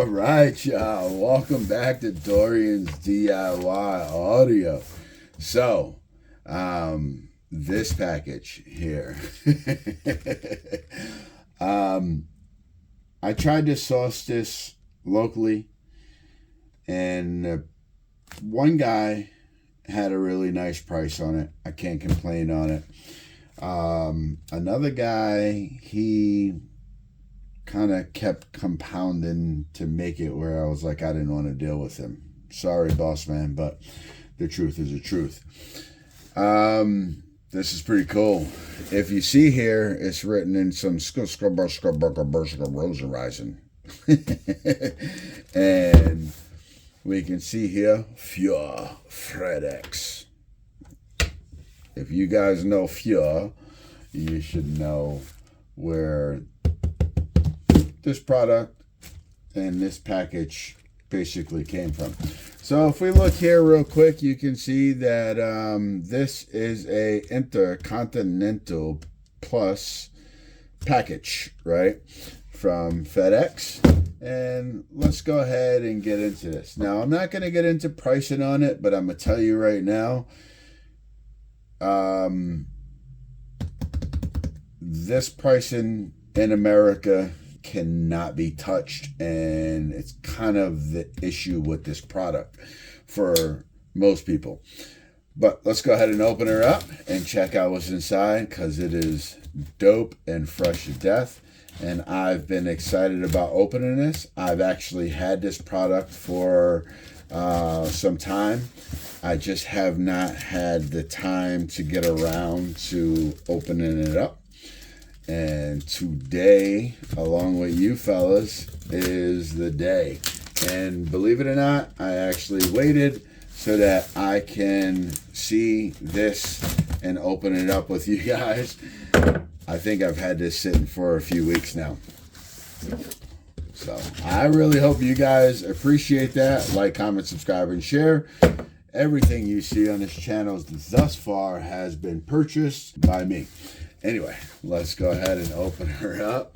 All right, y'all. Welcome back to Doriansdiyaudio audio. So, this package here. I tried to source this locally, and one guy had a really nice price on it. I can't complain on it. Another guy, he kind of kept compounding to make it where I was like, I didn't want to deal with him. Sorry, boss man, but the truth is the truth. This is pretty cool. If you see here, it's written in some Rosenreisen. And we can see here, Für FredX. If you guys know Für, you should know where this product and this package basically came from. So if we look here real quick, you can see that this is a Intercontinental Plus package, right, from FedEx. And let's go ahead and get into this. Now, I'm not going to get into pricing on it, but I'm going to tell you right now, this pricing in America cannot be touched, and it's kind of the issue with this product for most people. But let's go ahead and open her up and check out what's inside, because it is dope and fresh to death, and I've been excited about opening this. I've actually had this product for some time. I just have not had the time to get around to opening it up. And today, along with you fellas, is the day. And believe it or not, I actually waited so that I can see this and open it up with you guys. I think I've had this sitting for a few weeks now. So I really hope you guys appreciate that. Like, comment, subscribe, and share. Everything you see on this channel thus far has been purchased by me. Anyway, let's go ahead and open her up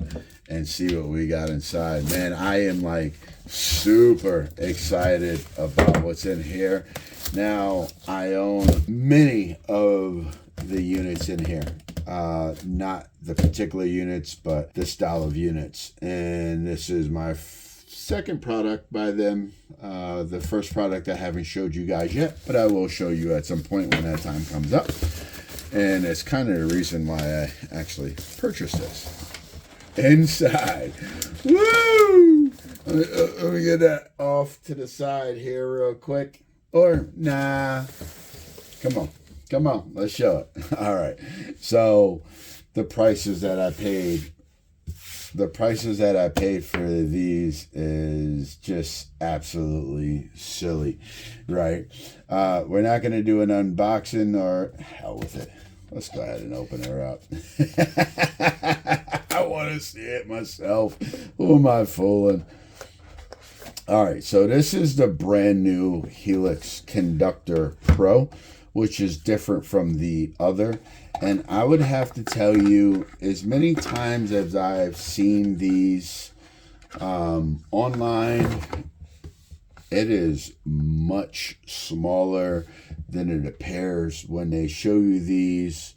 and see what we got inside. Man, I am like super excited about what's in here. Now, I own many of the units in here. Not the particular units, but the style of units. And this is my second product by them. The first product I haven't showed you guys yet, but I will show you at some point when that time comes up. And it's kind of the reason why I actually purchased this. Inside. Woo! Let me get that off to the side here real quick. Or, nah. Come on. Come on. Let's show it. All right. So, the prices that I paid. The prices that I paid for these is just absolutely silly, right? We're not going to do an unboxing, or hell with it. Let's go ahead and open her up. I want to see it myself. Who am I fooling? All right, so this is the brand new Helix Conductor Pro, which is different from the other. And I would have to tell you, as many times as I've seen these online, it is much smaller than it appears when they show you these.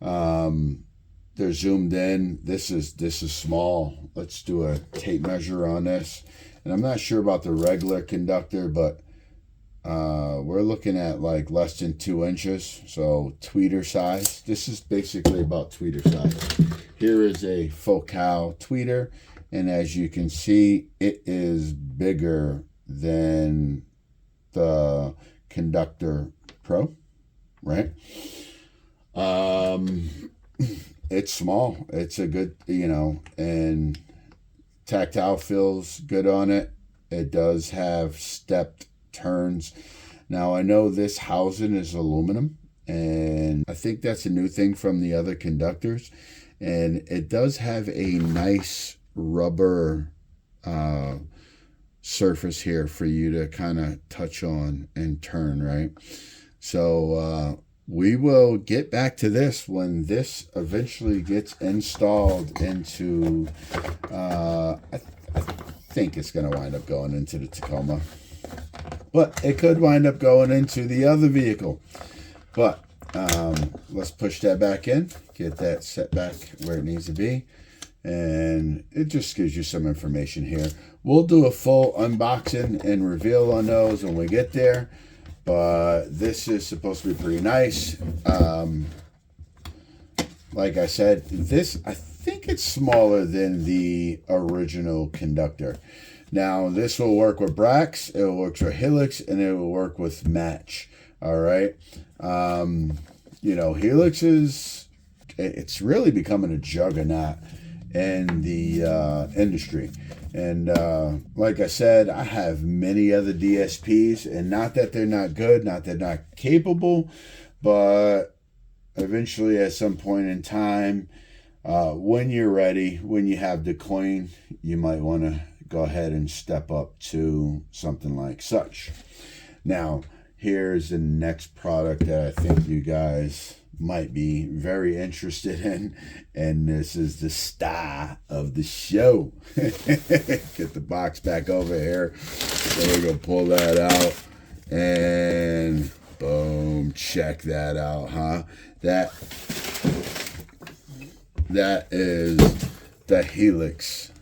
They're zoomed in. This is small. Let's do a tape measure on this. And I'm not sure about the regular conductor, but we're looking at like less than 2 inches, so tweeter size. This is basically about tweeter size. Here is a focal tweeter, and as you can see, it is bigger than the Conductor Pro, right? It's small. It's a good, and tactile feels good on it. It does have stepped turns. Now, I know this housing is aluminum, and I think that's a new thing from the other conductors. And it does have a nice rubber surface here for you to kind of touch on and turn, right? So we will get back to this when this eventually gets installed into I think it's going to wind up going into the Tacoma. But it could wind up going into the other vehicle. But let's push that back in. Get that set back where it needs to be. And it just gives you some information here. We'll do a full unboxing and reveal on those when we get there. But this is supposed to be pretty nice. Like I said, I think it's smaller than the original Conductor. Now, this will work with Brax, it will work with Helix, and it will work with Match. All right. You know, Helix it's really becoming a juggernaut in the industry. And like I said, I have many other DSPs, and not that they're not good, not that they're not capable, but eventually at some point in time, when you're ready, when you have the coin, you might want to go ahead and step up to something like such. Now, here's the next product that I think you guys might be very interested in, and this is the star of the show. Get the box back over here. So we're gonna pull that out, and boom, check that out, huh? That is the Helix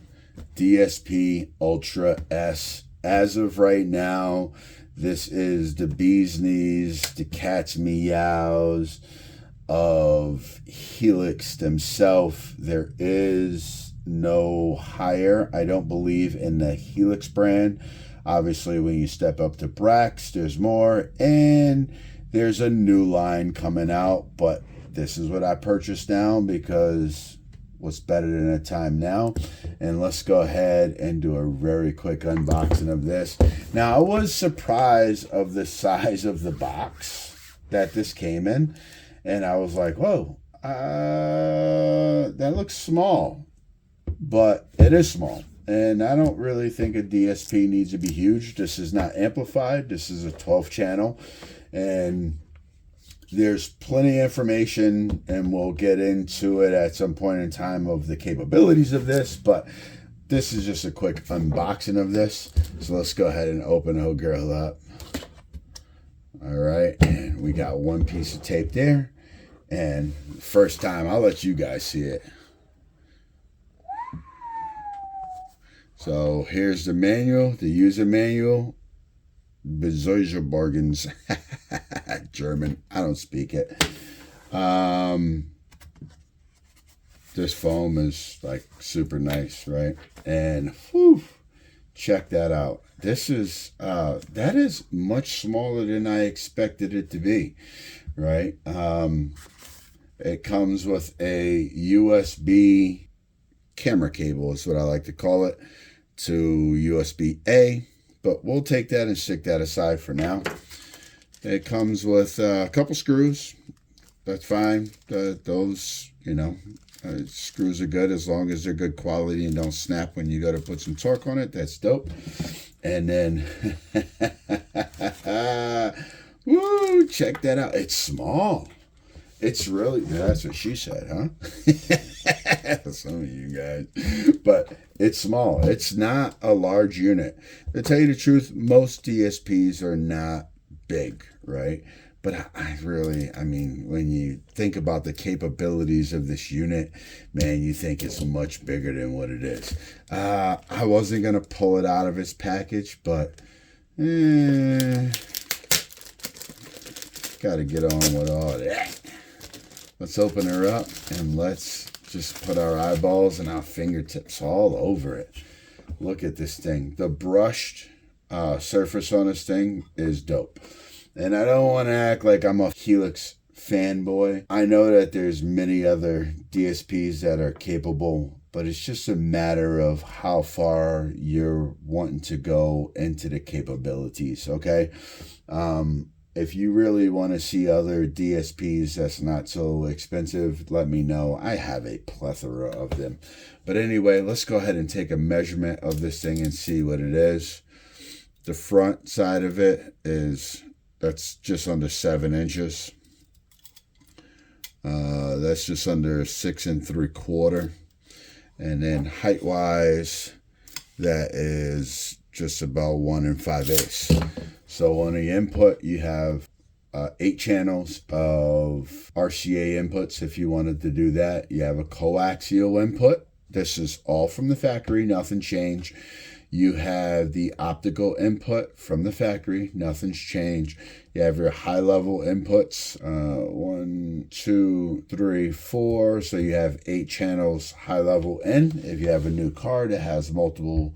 DSP Ultra S. As of right now, this is the bee's knees, the cat's meows of Helix themselves. There is no higher, I don't believe, in the Helix brand. Obviously, when you step up to Brax, there's more, and there's a new line coming out, but this is what I purchased now because what's better than a time now. And let's go ahead and do a very quick unboxing of this. Now, I was surprised of the size of the box that this came in, and I was like, whoa, that looks small, but it is small. And I don't really think a DSP needs to be huge. This is not amplified. This is a 12 channel, and there's plenty of information, and we'll get into it at some point in time of the capabilities of this, but this is just a quick unboxing of this. So let's go ahead and open the whole girl up. All right, and we got one piece of tape there, and first time, I'll let you guys see it. So here's the manual, the user manual. Bargains. German. I don't speak it. This foam is like super nice, right? And whew, check that out. This is that is much smaller than I expected it to be, right? It comes with a USB camera cable, is what I like to call it, to USB-A. But we'll take that and stick that aside for now. It comes with a couple screws. That's fine. Those, you know, screws are good as long as they're good quality and don't snap when you go to put some torque on it. That's dope. And then, woo, check that out. It's small. It's really, that's what she said, huh? Some of you guys. But it's small. It's not a large unit. To tell you the truth, most DSPs are not big, right? But I mean, when you think about the capabilities of this unit, man, you think it's much bigger than what it is. I wasn't going to pull it out of its package, but got to get on with all that. Let's open her up and let's just put our eyeballs and our fingertips all over it. Look at this thing. The brushed surface on this thing is dope. And I don't want to act like I'm a Helix fanboy. I know that there's many other DSPs that are capable, but it's just a matter of how far you're wanting to go into the capabilities, okay? If you really want to see other DSPs that's not so expensive, let me know. I have a plethora of them. But anyway, let's go ahead and take a measurement of this thing and see what it is. The front side of it that's just under 7 inches. That's just under 6 3/4. And then height-wise, that is just about 1 5/8. So on the input, you have 8 channels of RCA inputs if you wanted to do that. You have a coaxial input. This is all from the factory, nothing changed. You have the optical input from the factory, nothing's changed. You have your high level inputs, 1, 2, 3, 4. So you have 8 channels high level in. If you have a new car that has multiple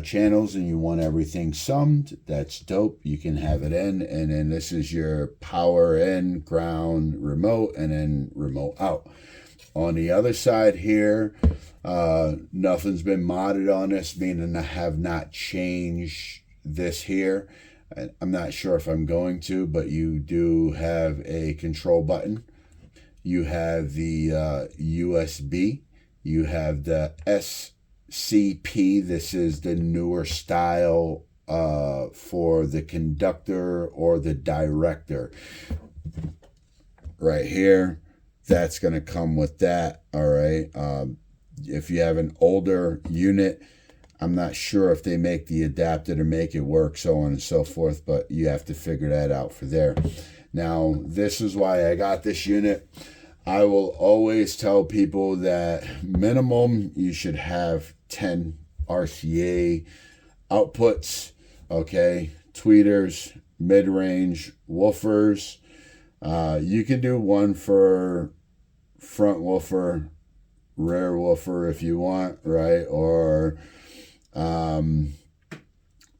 channels and you want everything summed, that's dope. You can have it in. And then this is your power in, ground, remote, and then remote out. On the other side here, nothing's been modded on this, meaning I have not changed this here. I'm not sure if I'm going to, but you do have a control button. You have the USB. You have the SCP. This is the newer style for the conductor or the director. Right here, that's going to come with that. All right. If you have an older unit, I'm not sure if they make the adapter to make it work, so on and so forth, but you have to figure that out for there. Now, this is why I got this unit. I will always tell people that minimum you should have 10 RCA outputs, okay? Tweeters, mid-range, woofers. You can do one for front woofer, rear woofer if you want, right? Or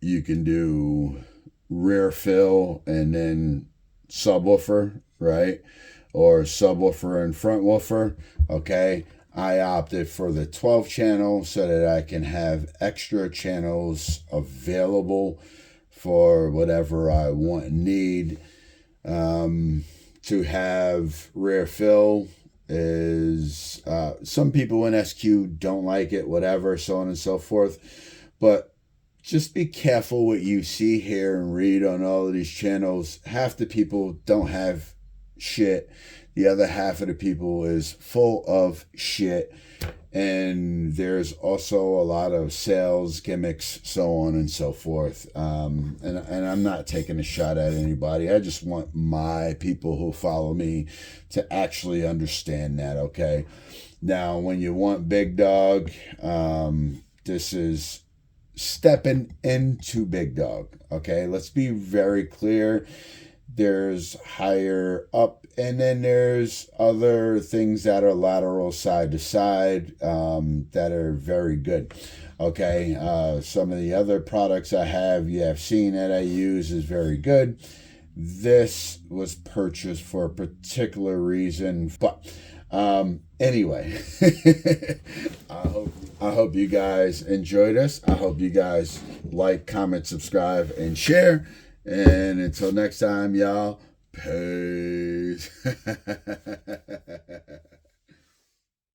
you can do rear fill and then subwoofer, right? Or subwoofer and front woofer, okay? I opted for the 12 channel so that I can have extra channels available for whatever I want and need. To have rear fill is some people in SQ don't like it, whatever, so on and so forth. But just be careful what you see here and read on all of these channels. Half the people don't have shit. The other half of the people is full of shit. And there's also a lot of sales gimmicks, so on and so forth. And I'm not taking a shot at anybody. I just want my people who follow me to actually understand that, okay? Now, when you want big dog, this is stepping into big dog, okay? Let's be very clear. There's higher up, and then there's other things that are lateral side to side that are very good. Okay, some of the other products I have, you have seen that I use is very good. This was purchased for a particular reason, but anyway, I hope you guys enjoy this. I hope you guys like, comment, subscribe, and share. And until next time, y'all, peace.